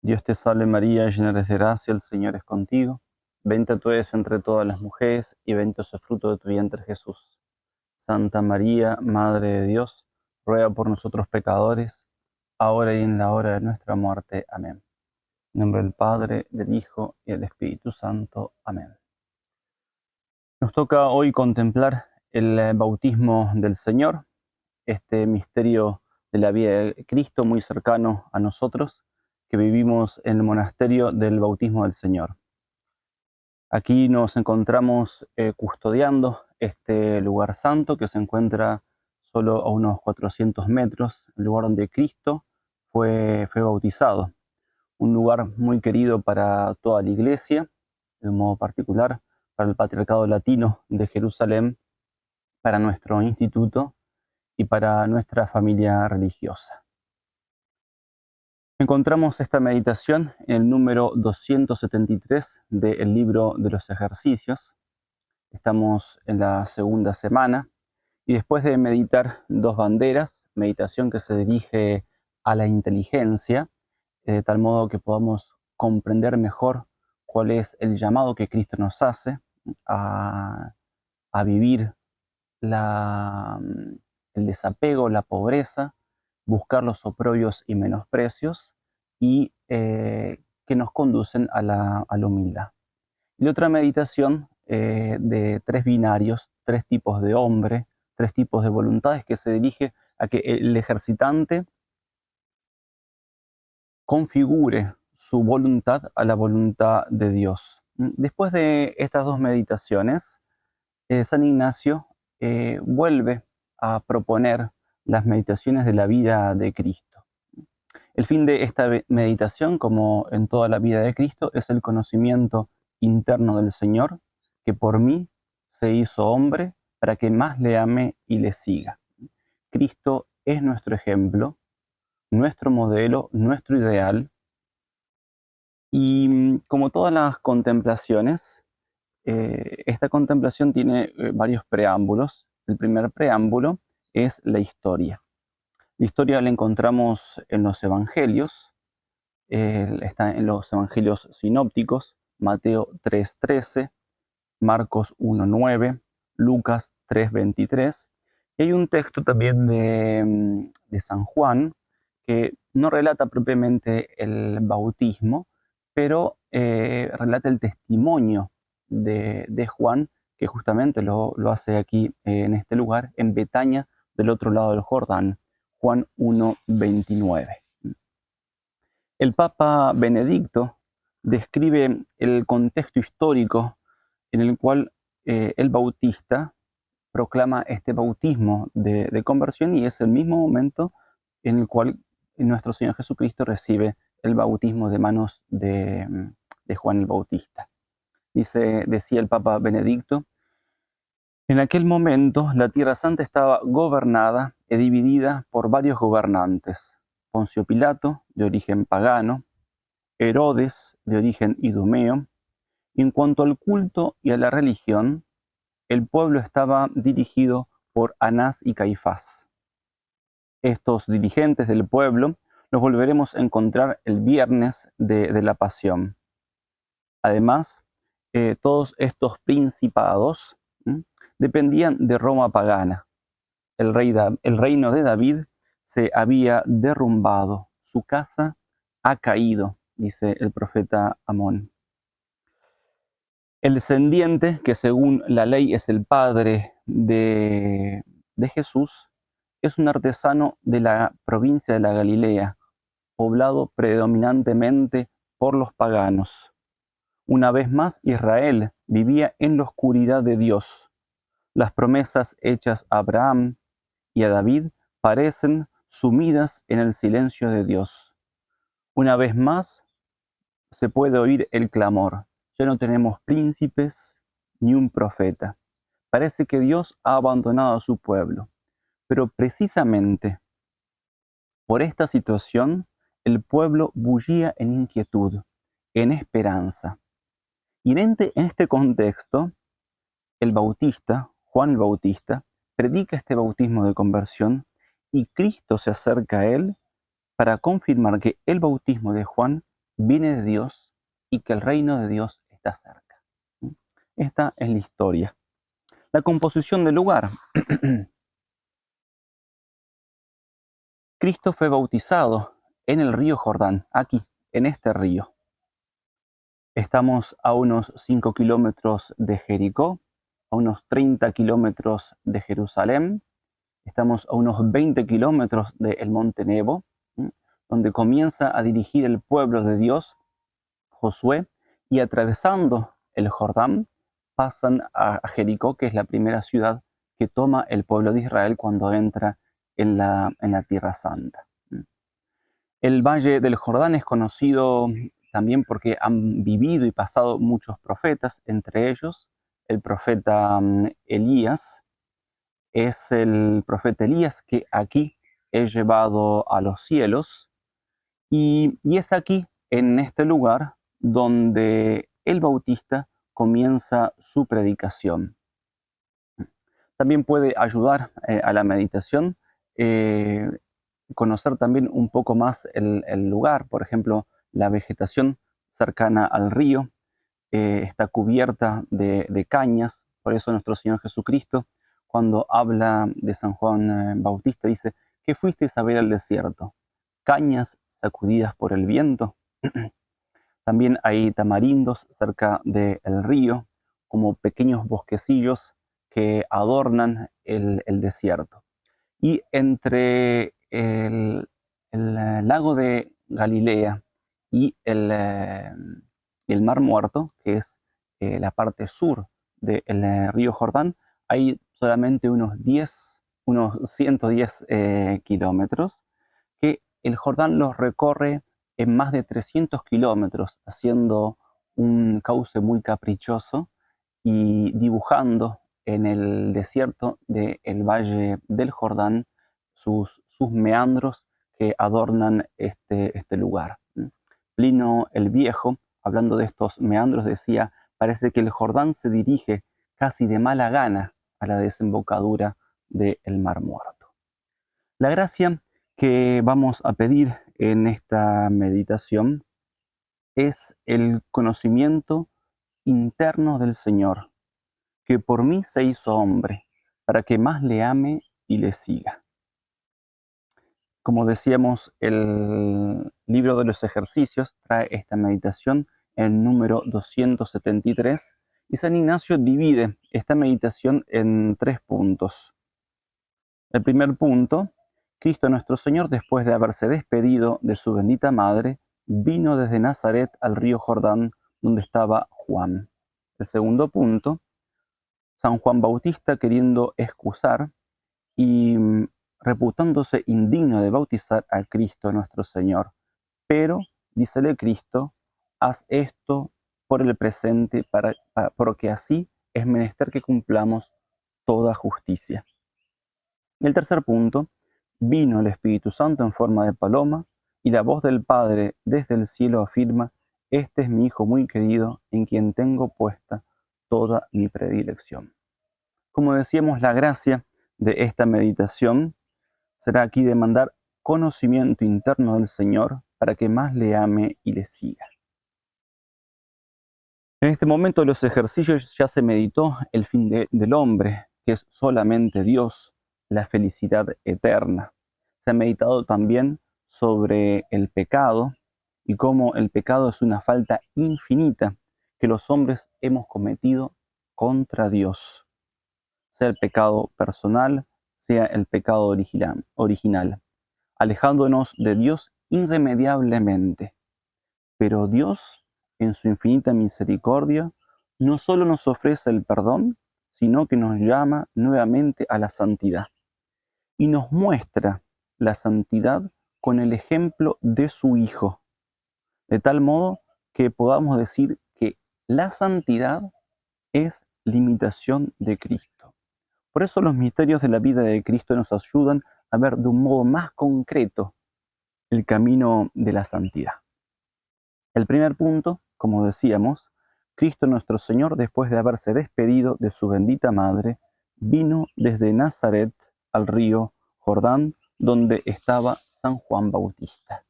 Dios te salve María, llena eres de gracia, el Señor es contigo. Bendita tú eres entre todas las mujeres, y bendito es el fruto de tu vientre Jesús. Santa María, Madre de Dios, ruega por nosotros pecadores, ahora y en la hora de nuestra muerte. Amén. En nombre del Padre, del Hijo y del Espíritu Santo. Amén. Nos toca hoy contemplar el bautismo del Señor, este misterio de la vida de Cristo muy cercano a nosotros, que vivimos en el monasterio del bautismo del Señor. Aquí nos encontramos custodiando este lugar santo que se encuentra solo a unos 400 metros, el lugar donde Cristo fue bautizado. Un lugar muy querido para toda la Iglesia, de un modo particular para el Patriarcado Latino de Jerusalén, para nuestro instituto y para nuestra familia religiosa. Encontramos esta meditación en el número 273 del libro de los ejercicios. Estamos en la segunda semana y después de meditar dos banderas, meditación que se dirige a la inteligencia, de tal modo que podamos comprender mejor cuál es el llamado que Cristo nos hace a vivir el desapego, la pobreza, buscar los oprobios y menosprecios, y que nos conducen a la humildad. Y otra meditación de tres binarios, tres tipos de hombre, tres tipos de voluntades, que se dirige a que el ejercitante configure su voluntad a la voluntad de Dios. Después de estas dos meditaciones, San Ignacio vuelve a proponer las meditaciones de la vida de Cristo. El fin de esta meditación, como en toda la vida de Cristo, es el conocimiento interno del Señor, que por mí se hizo hombre para que más le ame y le siga. Cristo es nuestro ejemplo, nuestro modelo, nuestro ideal, y como todas las contemplaciones, esta contemplación tiene varios preámbulos. El primer preámbulo es la historia. La historia la encontramos en los evangelios, está en los evangelios sinópticos, Mateo 3:13, Marcos 1:9, Lucas 3:23, y hay un texto también de San Juan que no relata propiamente el bautismo, pero relata el testimonio de Juan, que justamente lo hace aquí en este lugar, en Betania, del otro lado del Jordán, Juan 1:29. El Papa Benedicto describe el contexto histórico en el cual el bautista proclama este bautismo de conversión, y es el mismo momento en el cual nuestro Señor Jesucristo recibe el bautismo de manos de Juan el Bautista. Decía el Papa Benedicto: en aquel momento la Tierra Santa estaba gobernada y dividida por varios gobernantes: Poncio Pilato, de origen pagano; Herodes, de origen idumeo. Y en cuanto al culto y a la religión, el pueblo estaba dirigido por Anás y Caifás. Estos dirigentes del pueblo los volveremos a encontrar el viernes de la Pasión. Además, todos estos principados dependían de Roma pagana. El reino de David se había derrumbado, su casa ha caído, dice el profeta Amón. El descendiente, que según la ley es el padre de Jesús, es un artesano de la provincia de la Galilea, poblado predominantemente por los paganos. Una vez más, Israel vivía en la oscuridad de Dios. Las promesas hechas a Abraham y a David parecen sumidas en el silencio de Dios. Una vez más se puede oír el clamor: ya no tenemos príncipes ni un profeta. Parece que Dios ha abandonado a su pueblo. Pero precisamente por esta situación, el pueblo bullía en inquietud, en esperanza. Y en este contexto, el Bautista, Juan el Bautista, predica este bautismo de conversión, y Cristo se acerca a él para confirmar que el bautismo de Juan viene de Dios y que el reino de Dios está cerca. Esta es la historia. La composición del lugar. Cristo fue bautizado en el río Jordán, aquí, en este río. Estamos a unos 5 kilómetros de Jericó, a unos 30 kilómetros de Jerusalén. Estamos a unos 20 kilómetros del Monte Nebo, donde comienza a dirigir el pueblo de Dios, Josué, y atravesando el Jordán, pasan a Jericó, que es la primera ciudad que toma el pueblo de Israel cuando entra en la Tierra Santa. El Valle del Jordán es conocido también porque han vivido y pasado muchos profetas, entre ellos el profeta Elías. Es el profeta Elías que aquí es llevado a los cielos y es aquí, en este lugar, donde el Bautista comienza su predicación. También puede ayudar a la meditación conocer también un poco más el lugar. Por ejemplo, la vegetación cercana al río está cubierta de cañas. Por eso nuestro Señor Jesucristo, cuando habla de San Juan Bautista, dice: ¿qué fuisteis a ver al desierto? ¿Cañas sacudidas por el viento? También hay tamarindos cerca del río, como pequeños bosquecillos que adornan el desierto. Y entre el lago de Galilea y el Mar Muerto, que es la parte sur del río Jordán, hay solamente unos 110 kilómetros, que el Jordán los recorre en más de 300 kilómetros, haciendo un cauce muy caprichoso y dibujando en el desierto del Valle del Jordán sus meandros que adornan este lugar. Plinio el Viejo, hablando de estos meandros, decía: parece que el Jordán se dirige casi de mala gana a la desembocadura del Mar Muerto. La gracia que vamos a pedir en esta meditación es el conocimiento interno del Señor, que por mí se hizo hombre, para que más le ame y le siga. Como decíamos, el libro de los ejercicios trae esta meditación en el número 273 y San Ignacio divide esta meditación en 3 puntos. El primer punto: Cristo nuestro Señor, después de haberse despedido de su bendita madre, vino desde Nazaret al río Jordán, donde estaba Juan. El segundo punto: San Juan Bautista, queriendo excusar y reputándose indigno de bautizar a Cristo nuestro Señor. Pero, dícele Cristo: haz esto por el presente, porque así es menester que cumplamos toda justicia. Y el tercer punto: vino el Espíritu Santo en forma de paloma, y la voz del Padre desde el cielo afirma: este es mi Hijo muy querido, en quien tengo puesta toda mi predilección. Como decíamos, la gracia de esta meditación será aquí demandar conocimiento interno del Señor para que más le ame y le siga. En este momento de los ejercicios ya se meditó el fin del hombre, que es solamente Dios, la felicidad eterna. Se ha meditado también sobre el pecado y cómo el pecado es una falta infinita que los hombres hemos cometido contra Dios, sea el pecado personal, sea el pecado original, alejándonos de Dios irremediablemente. Pero Dios, en su infinita misericordia, no solo nos ofrece el perdón, sino que nos llama nuevamente a la santidad y nos muestra la santidad con el ejemplo de su Hijo, de tal modo que podamos decir que la santidad es la imitación de Cristo. Por eso los misterios de la vida de Cristo nos ayudan a ver de un modo más concreto el camino de la santidad. El primer punto, como decíamos: Cristo nuestro Señor, después de haberse despedido de su bendita madre, vino desde Nazaret al río Jordán, donde estaba San Juan Bautista.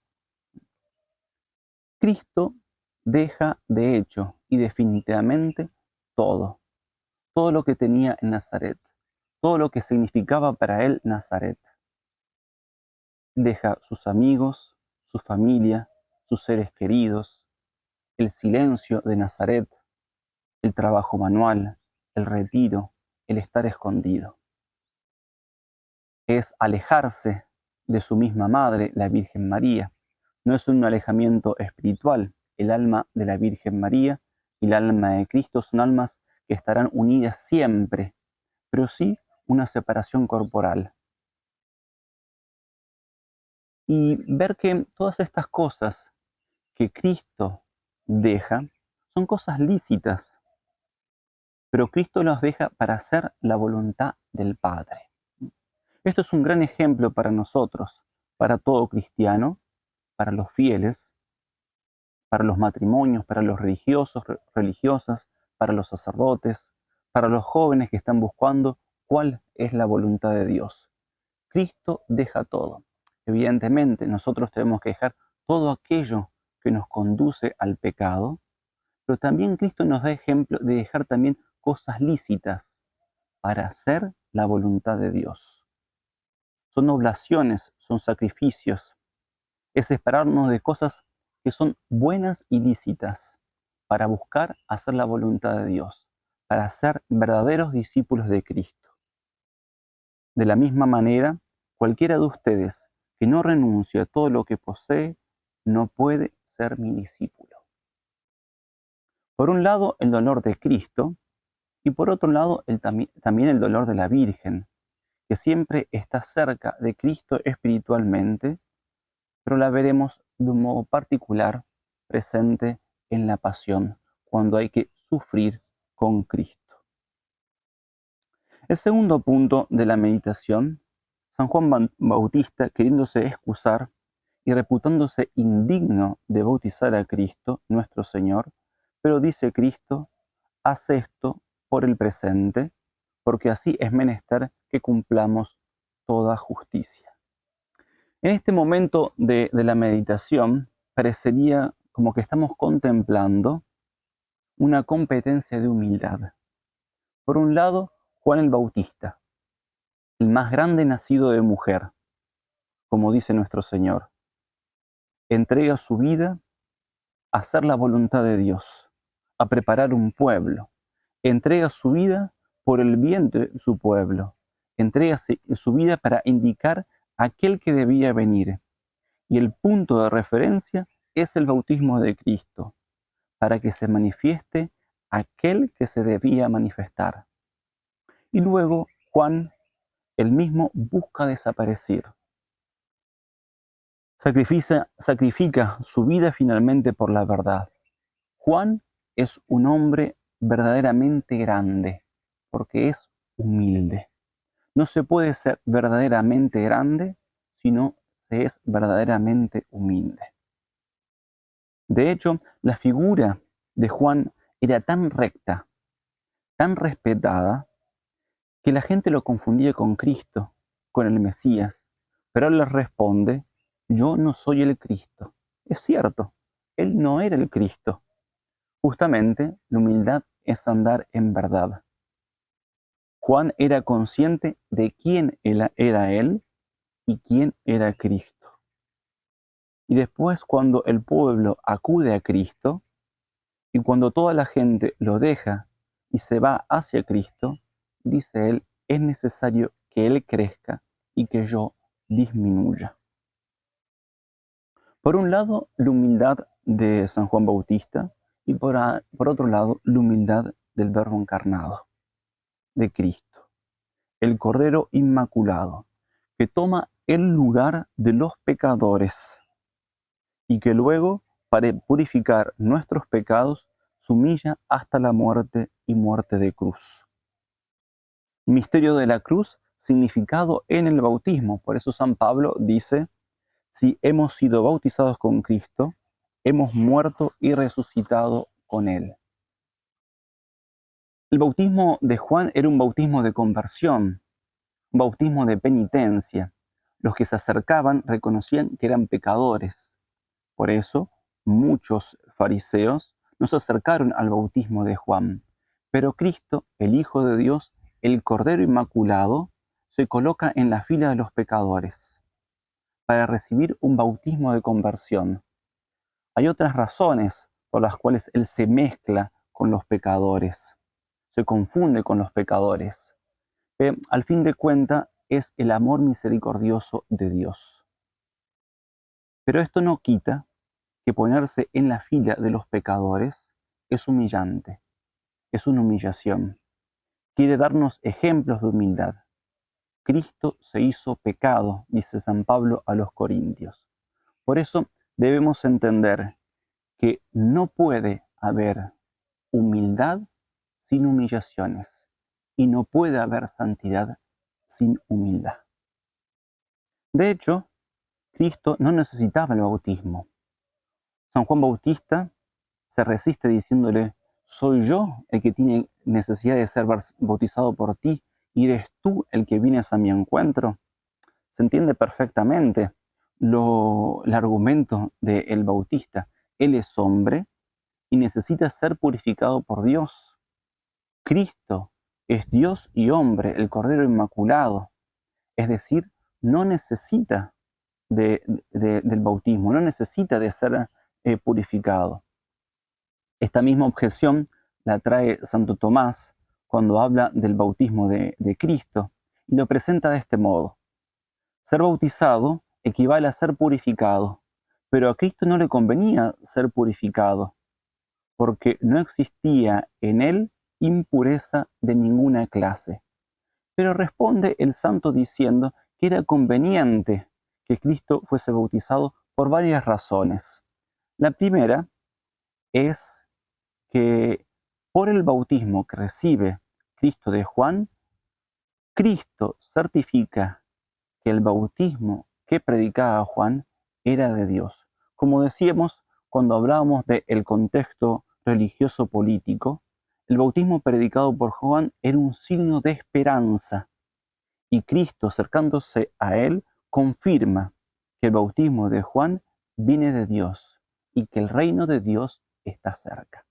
Cristo deja de hecho y definitivamente todo, todo lo que tenía en Nazaret, todo lo que significaba para él Nazaret. Deja sus amigos, su familia, sus seres queridos, el silencio de Nazaret, el trabajo manual, el retiro, el estar escondido. Es alejarse de su misma madre, la Virgen María. No es un alejamiento espiritual. El alma de la Virgen María y el alma de Cristo son almas que estarán unidas siempre, pero sí una separación corporal. Y ver que todas estas cosas que Cristo deja son cosas lícitas, pero Cristo los deja para hacer la voluntad del Padre. Esto es un gran ejemplo para nosotros, para todo cristiano, para los fieles, para los matrimonios, para los religiosos, religiosas, para los sacerdotes, para los jóvenes que están buscando cuál es la voluntad de Dios. Cristo deja todo. Evidentemente, nosotros tenemos que dejar todo aquello que nos conduce al pecado, pero también Cristo nos da ejemplo de dejar también cosas lícitas para hacer la voluntad de Dios. Son oblaciones, son sacrificios. Es separarnos de cosas que son buenas y lícitas para buscar hacer la voluntad de Dios, para ser verdaderos discípulos de Cristo. De la misma manera, cualquiera de ustedes que no renuncie a todo lo que posee, no puede ser mi discípulo. Por un lado, el dolor de Cristo, y por otro lado, también el dolor de la Virgen, que siempre está cerca de Cristo espiritualmente, pero la veremos de un modo particular presente en la pasión, cuando hay que sufrir con Cristo. El segundo punto de la meditación, San Juan Bautista, queriéndose excusar y reputándose indigno de bautizar a Cristo, nuestro Señor, pero dice Cristo, haz esto por el presente, porque así es menester que cumplamos toda justicia. En este momento de la meditación, parecería como que estamos contemplando una competencia de humildad. Por un lado, Juan el Bautista, el más grande nacido de mujer, como dice nuestro Señor, entrega su vida a hacer la voluntad de Dios, a preparar un pueblo, entrega su vida por el bien de su pueblo, entrega su vida para indicar a aquel que debía venir. Y el punto de referencia es el bautismo de Cristo, para que se manifieste aquel que se debía manifestar. Y luego Juan, él mismo, busca desaparecer. Sacrifica su vida finalmente por la verdad. Juan es un hombre verdaderamente grande, porque es humilde. No se puede ser verdaderamente grande si no se es verdaderamente humilde. De hecho, la figura de Juan era tan recta, tan respetada, que la gente lo confundía con Cristo, con el Mesías. Pero él les responde, yo no soy el Cristo. Es cierto, él no era el Cristo. Justamente, la humildad es andar en verdad. Juan era consciente de quién era él y quién era Cristo. Y después, cuando el pueblo acude a Cristo, y cuando toda la gente lo deja y se va hacia Cristo, dice él, es necesario que Él crezca y que yo disminuya. Por un lado, la humildad de San Juan Bautista y por otro lado, la humildad del Verbo encarnado, de Cristo, el Cordero Inmaculado, que toma el lugar de los pecadores y que luego, para purificar nuestros pecados, se humilla hasta la muerte y muerte de cruz. Misterio de la cruz significado en el bautismo. Por eso San Pablo dice, si hemos sido bautizados con Cristo, hemos muerto y resucitado con Él. El bautismo de Juan era un bautismo de conversión, un bautismo de penitencia. Los que se acercaban reconocían que eran pecadores. Por eso muchos fariseos no se acercaron al bautismo de Juan, pero Cristo, el Hijo de Dios, el Cordero Inmaculado, se coloca en la fila de los pecadores para recibir un bautismo de conversión. Hay otras razones por las cuales Él se mezcla con los pecadores, se confunde con los pecadores. Al fin de cuentas, es el amor misericordioso de Dios. Pero esto no quita que ponerse en la fila de los pecadores es humillante, es una humillación. Quiere darnos ejemplos de humildad. Cristo se hizo pecado, dice San Pablo a los Corintios. Por eso debemos entender que no puede haber humildad sin humillaciones y no puede haber santidad sin humildad. De hecho, Cristo no necesitaba el bautismo. San Juan Bautista se resiste diciéndole: soy yo el que tiene necesidad de ser bautizado por ti y eres tú el que vienes a mi encuentro. Se entiende perfectamente el argumento del Bautista. Él es hombre y necesita ser purificado por Dios. Cristo es Dios y hombre, el Cordero Inmaculado. Es decir, no necesita del bautismo, no necesita de ser purificado. Esta misma objeción la trae Santo Tomás cuando habla del bautismo de Cristo y lo presenta de este modo. Ser bautizado equivale a ser purificado, pero a Cristo no le convenía ser purificado, porque no existía en él impureza de ninguna clase. Pero responde el santo diciendo que era conveniente que Cristo fuese bautizado por varias razones. La primera es que por el bautismo que recibe Cristo de Juan, Cristo certifica que el bautismo que predicaba Juan era de Dios. Como decíamos cuando hablábamos del contexto religioso político, el bautismo predicado por Juan era un signo de esperanza y Cristo, acercándose a él, confirma que el bautismo de Juan viene de Dios y que el reino de Dios está cerca.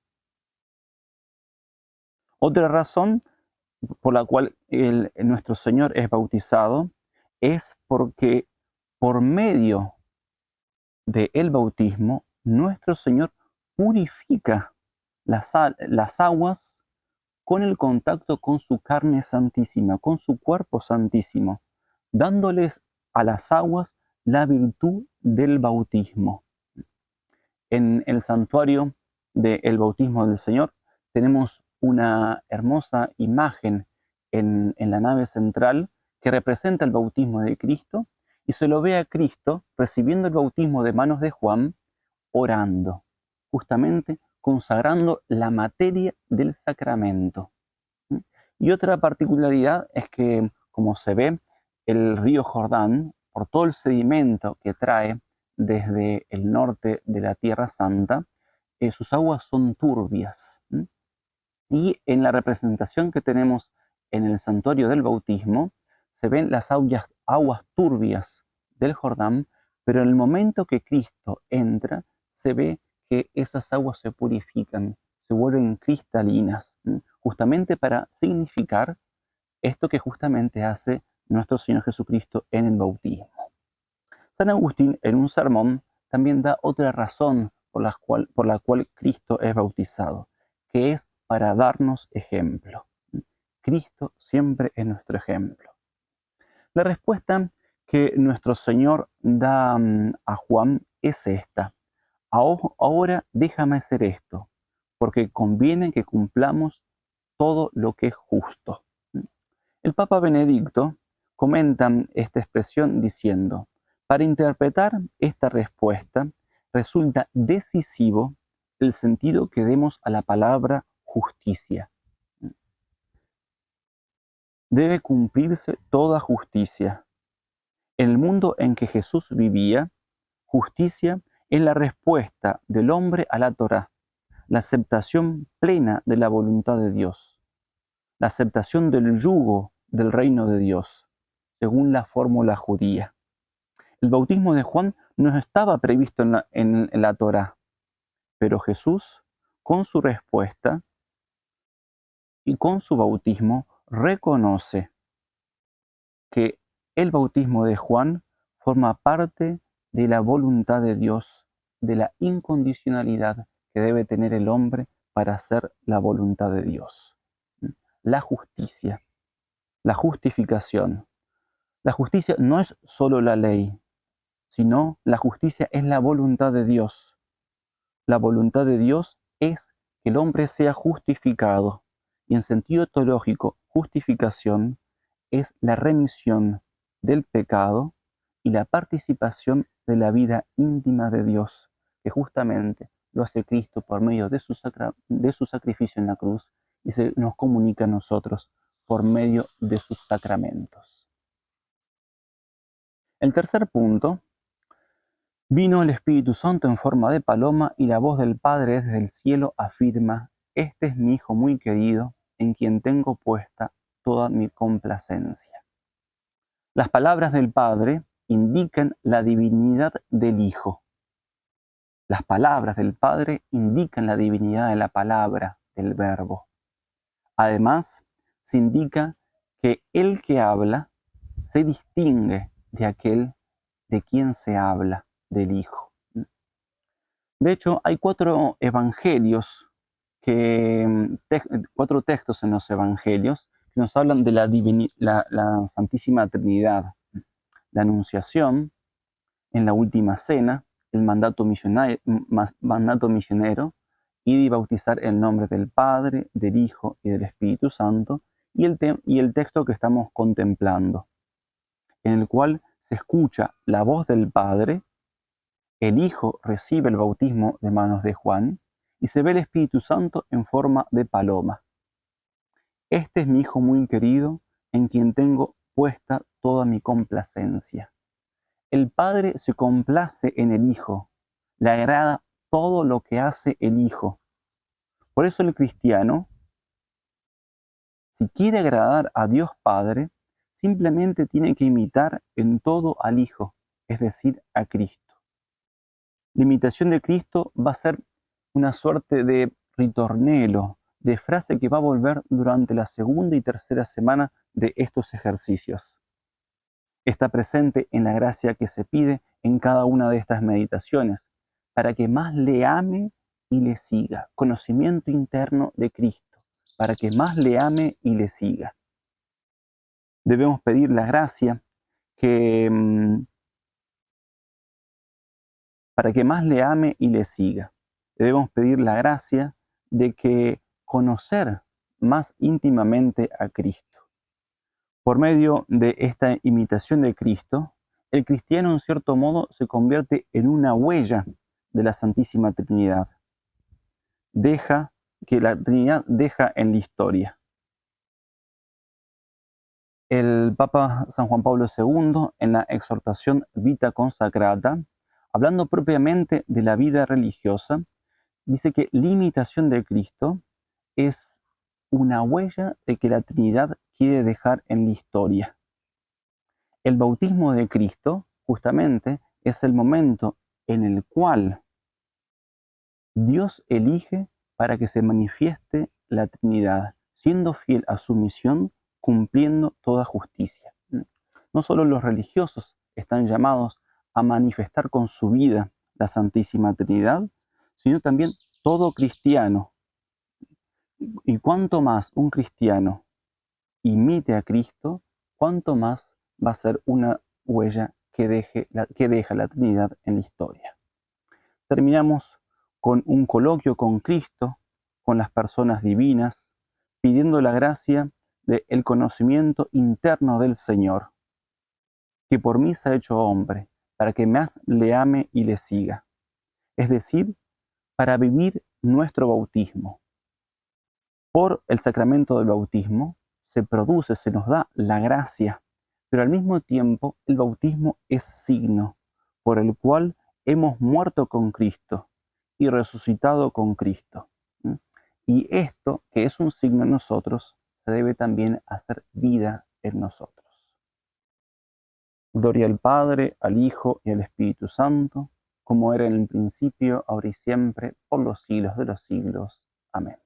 Otra razón por la cual nuestro Señor es bautizado es porque por medio del bautismo nuestro Señor purifica las aguas con el contacto con su carne santísima, con su cuerpo santísimo, dándoles a las aguas la virtud del bautismo. En el santuario del bautismo del Señor tenemos una hermosa imagen en la nave central que representa el bautismo de Cristo y se lo ve a Cristo recibiendo el bautismo de manos de Juan, orando, justamente consagrando la materia del sacramento. Y otra particularidad es que, como se ve, el río Jordán, por todo el sedimento que trae desde el norte de la Tierra Santa, sus aguas son turbias. Y en la representación que tenemos en el santuario del bautismo, se ven las aguas turbias del Jordán, pero en el momento que Cristo entra, se ve que esas aguas se purifican, se vuelven cristalinas, justamente para significar esto que justamente hace nuestro Señor Jesucristo en el bautismo. San Agustín, en un sermón, también da otra razón por la cual Cristo es bautizado, que es para darnos ejemplo. Cristo siempre es nuestro ejemplo. La respuesta que nuestro Señor da a Juan es esta: ahora déjame hacer esto, porque conviene que cumplamos todo lo que es justo. El Papa Benedicto comenta esta expresión diciendo: para interpretar esta respuesta resulta decisivo el sentido que demos a la palabra justicia. Debe cumplirse toda justicia. En el mundo en que Jesús vivía, justicia es la respuesta del hombre a la Torá, la aceptación plena de la voluntad de Dios, la aceptación del yugo del reino de Dios, según la fórmula judía. El bautismo de Juan no estaba previsto en la Torá, Pero Jesús, con su respuesta y con su bautismo, reconoce que el bautismo de Juan forma parte de la voluntad de Dios, de la incondicionalidad que debe tener el hombre para hacer la voluntad de Dios. La justicia, la justificación. La justicia no es solo la ley, sino la justicia es la voluntad de Dios. La voluntad de Dios es que el hombre sea justificado. Y en sentido teológico, justificación es la remisión del pecado y la participación de la vida íntima de Dios, que justamente lo hace Cristo por medio de su sacrificio en la cruz y se nos comunica a nosotros por medio de sus sacramentos. El tercer punto: vino el Espíritu Santo en forma de paloma y la voz del Padre desde el cielo afirma: este es mi Hijo muy querido, en quien tengo puesta toda mi complacencia. Las palabras del Padre indican la divinidad del Hijo. Las palabras del Padre indican la divinidad de la palabra, del Verbo. Además, se indica que el que habla se distingue de aquel de quien se habla, del Hijo. De hecho, hay cuatro textos en los evangelios que nos hablan de la Santísima Trinidad. La Anunciación, en la Última Cena, el mandato misionero, ir y bautizar en nombre del Padre, del Hijo y del Espíritu Santo, y el texto que estamos contemplando, en el cual se escucha la voz del Padre, el Hijo recibe el bautismo de manos de Juan y se ve el Espíritu Santo en forma de paloma. Este es mi Hijo muy querido, en quien tengo puesta toda mi complacencia. El Padre se complace en el Hijo, le agrada todo lo que hace el Hijo. Por eso el cristiano, si quiere agradar a Dios Padre, simplemente tiene que imitar en todo al Hijo, es decir, a Cristo. La imitación de Cristo va a ser una suerte de ritornelo, de frase que va a volver durante la segunda y tercera semana de estos ejercicios. Está presente en la gracia que se pide en cada una de estas meditaciones, para que más le ame y le siga. Conocimiento interno de Cristo, para que más le ame y le siga. Debemos pedir la gracia para que más le ame y le siga. Debemos pedir la gracia de que conocer más íntimamente a Cristo. Por medio de esta imitación de Cristo, el cristiano en cierto modo se convierte en una huella de la Santísima Trinidad. La Trinidad deja en la historia. El Papa San Juan Pablo II, en la exhortación Vita Consacrata, hablando propiamente de la vida religiosa, dice que la imitación de Cristo es una huella de que la Trinidad quiere dejar en la historia. El bautismo de Cristo, justamente, es el momento en el cual Dios elige para que se manifieste la Trinidad, siendo fiel a su misión, cumpliendo toda justicia. No solo los religiosos están llamados a manifestar con su vida la Santísima Trinidad, sino también todo cristiano. Y cuanto más un cristiano imite a Cristo, cuanto más va a ser una huella que deja la Trinidad en la historia. Terminamos con un coloquio con Cristo, con las personas divinas, pidiendo la gracia del conocimiento interno del Señor, que por mí se ha hecho hombre, para que más le ame y le siga. Es decir, para vivir nuestro bautismo. Por el sacramento del bautismo se nos da la gracia, pero al mismo tiempo el bautismo es signo por el cual hemos muerto con Cristo y resucitado con Cristo. Y esto, que es un signo en nosotros, se debe también hacer vida en nosotros. Gloria al Padre, al Hijo y al Espíritu Santo, como era en el principio, ahora y siempre, por los siglos de los siglos. Amén.